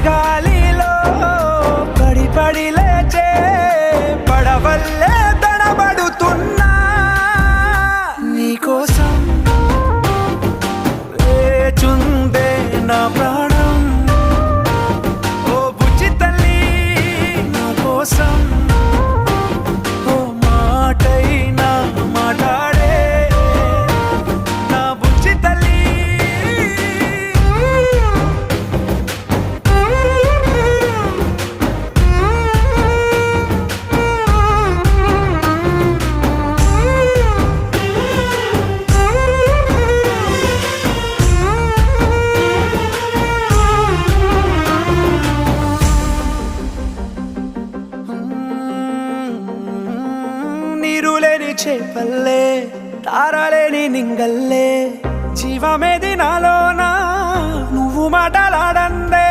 సుడిగాలిలో పడి పడి లేచే పడవల్లే తడబడుతున్నా నీకోసం లేచుందే నా ప్రాణం. ఓ బుజ్జి తల్లి నా కోసం ఓ మాటైనా మాట్లాడే నా బుజ్జి తల్లి. నీరులేని చేపల్లే తారలేని నింగల్లే జీవమేది నాలోనా